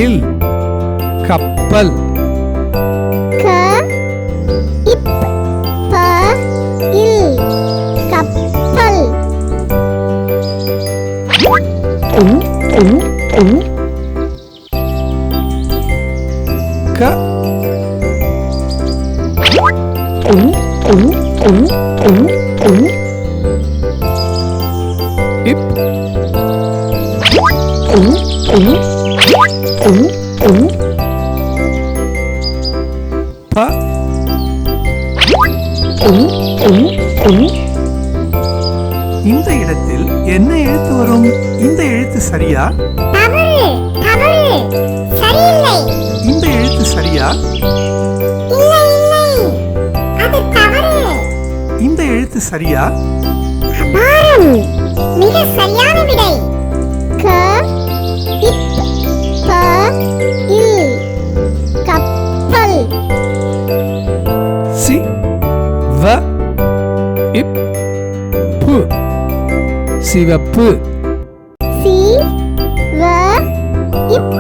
இல் கப்பல். க இப் ப இல் கப்பல். க இப் ப இந்த இடத்தில் என்ன எழுத்து வரும்? இந்த எழுத்து சரியா? தவறு தவறு, சரியில்லை. இந்த எழுத்து சரியா? இல்லை இல்லை, அது தவறு. இந்த எழுத்து சரியா? அபாரம், மிக சரியான விடை. க இப் ப இல் கப்பல். சி வ இப் பு சிவப்பு. சி வ இப்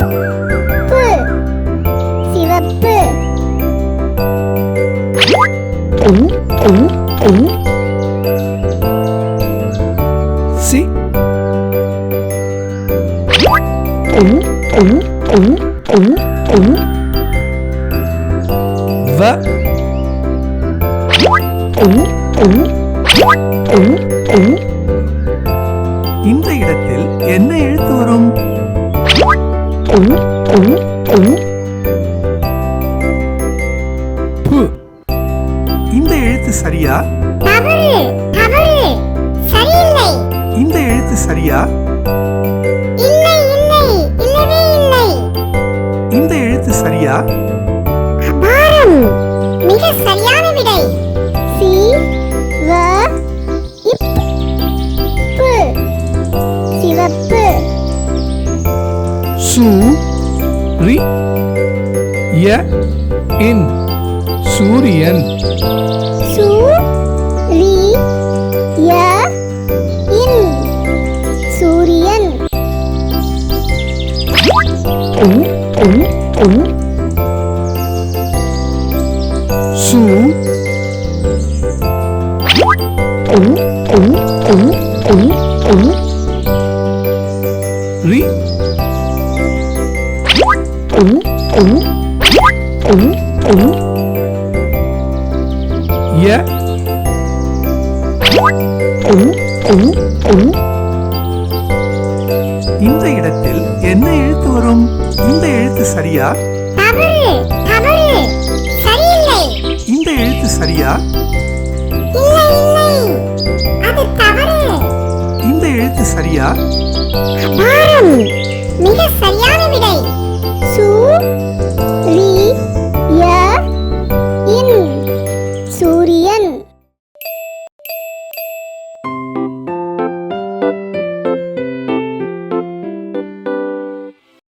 பு சிவப்பு. சி வ இந்த இடத்தில் என்ன எழுத்து வரும்? பு இந்த எழுத்து சரியா? தவறு தவறு, சரியில்லை. இந்த எழுத்து சரியா? இல்லை இல்லை, இல்லவே இல்லை. இந்த எழுத்து சரியா? அபாரம், மிக சரியான விடை. சி வ இப் பு சிவப்பு. சு ரி ய இன் சூரியன். சு ரி ய இன் சூரியன். சு ரி ய இந்த இடத்தில் என்ன எழுத்து வரும்? இந்த எழுத்து சரியா? தவறு தவறு, சரியில்லை. இந்த எழுத்து சரியா? இல்லை இல்லை, அது தவறு. இந்த எழுத்து சரியா? அபாரம், மிக சரியான விடை. சு